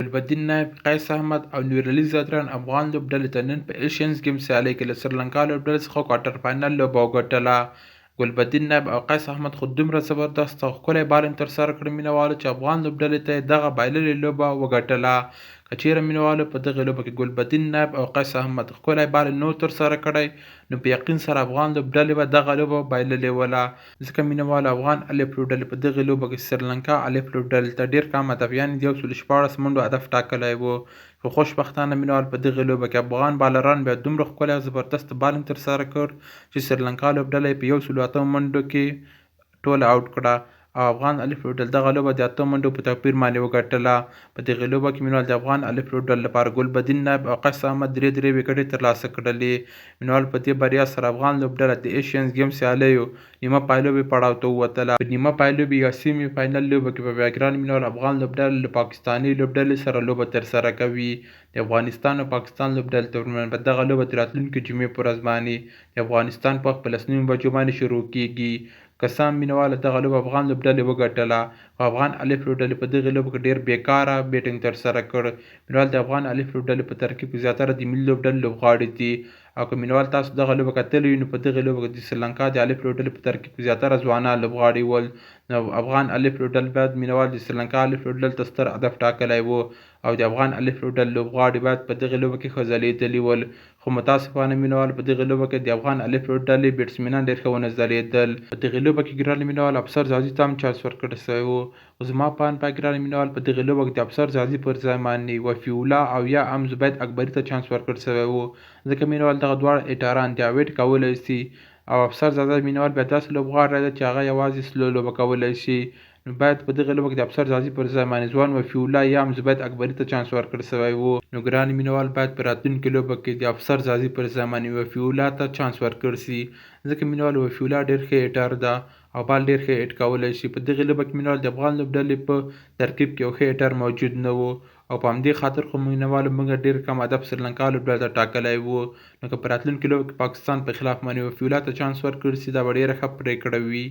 ګلبدین نایب، قیس احمد او نورعلي ځدراڼ افغان لوبډلې ته نن په ایشینز ګیمز سیالۍ کې له سریلانکا لوبډلې څخه کوارټر فاینل لوبه وګټله. ګلبدین نایب او قیس احمد خو دومره زبردست او ښکلی بالنګ ترسره کړ مینهوالو چې افغان لوبډلې ته یې دغه بایللې لوبه وګټله. که چیرې مینهوالو په دغې لوبه کې ګلبدین نایب او قیس احمد ښکلی بالنګ نه و ترسره کړی، نو په یقین سره افغان لوبډلې به دغه لوبه بایللې وله. ځکه مینهوالو افغان الف لوبډلې په دغې لوبه کې سریلانکا الف لوبډلې ته ډېر کم هدف یعنې د 114 منډو هدف ټاکلی و. خو خوشبختانه مینهوال په دغې لوبه کې افغان بالران بیا دومره ښکلی او زبردست بالنګ ترسره کړ چې سریلانکا لوبډله یې په 108 منډو کې ټوله آوټ کړه او افغان الف لوبډلې دغه لوبه د 8 منډو په توپیر باندې وګټله. په دغې لوبه کې مینهوال د افغان الف لوبډلې لپاره ګلبدین نایب او قیس احمد درې وکټې ترلاسه کړلې. مینهوال په دې بریا سره افغان لوبډله د ایشینز ګیمز سیالیو نیمه پایلوبې پړاو ته ووتله. په نیمه پایلوبې یا سیمي فاینل لوبه کې به بیا ګران مینهوال افغان لوبډله له پاکستاني لوبډلې سره لوبه ترسره کوي. د افغانستان او پاکستان لوبډلې ترمنځ به دغه لوبه د راتلونکې جمعې په ورځ باندې د افغانستان په وخت په 9 بجو باندې شروع کیږي. که څه هم مینهوالو دغه لوبه افغان لوبډلې وګټله، خو افغان الف لوبډلې په دغې لوبه کې ډېر بېکاره بیټنګ ترسره کړ. مینهوال د افغان الف لوبډلې په ترکیب کې زیاتره د ملي لوبډلې لوبغاړي دي، او که مینهوال تاسو دغه لوبه کتلې وي نو په دغې لوبه کې د سریلانکا د الف لوبډلې په ترکیب کې زیاتره ځوانان لوبغاړي ول. نو افغان الف لوبډلې باید مینهوال د سریلانکا الف لوبډلې ته ستر هدف ټاکلی و او د افغان الف لوبډلې لوبغاړي باید په دغې لوبه کې ښه ځلېدلي ول. خو متاسفانه مینهوال په دغې لوبه کې د افغان الف لوبډلې بیټسمنان ډېر ښه ونه ځلېدل. په دغې لوبه کې ګران مینهوال افسر زازي ته هم چانس ورکړی شوی و، خو زما په اند ګران مینهوال په دغې لوبه کې د افسر زازي پر ځای باندې وفي الله او یا هم زبید اکبري ته چانس ورکړل شوی و، ځکه مینهوال دغه دواړه هیټران دي او هیټ کولی شي. او افسر زازه مینهوال بیا داسې لوبغاړی دی چې هغه یوازې سلو لوبه کولی شي، نو باید په دغې لوبه کې د افسر زازي پر ځای باندې ځوان وفي الله یا هم زبید اکبري ته چانس ورکړل شوی و. نو ګران مینهوال باید په راتلونکې لوبه کې د افسر زازي پر ځای باندې وفي الله ته چانس ورکړل شي، ځکه مینهوال وفي الله ډېر ښه هیټر ده او بال ډېر ښه هیټ کولی شي. په دغې لوبه کې مینهوال د افغان لوبډلې په ترکیب کې یو ښه هیټر موجود نه و او په همدې خاطر خو مینهوالو موږ ډېر کم هدف سریلانکا لوبډلې ته ټاکلی و. نو که په راتلونکې لوبه کې پاکستان په خلاف باندې وفي الله ته چانس ورکړل شي دا به ډېره ښه پرېکړه وي.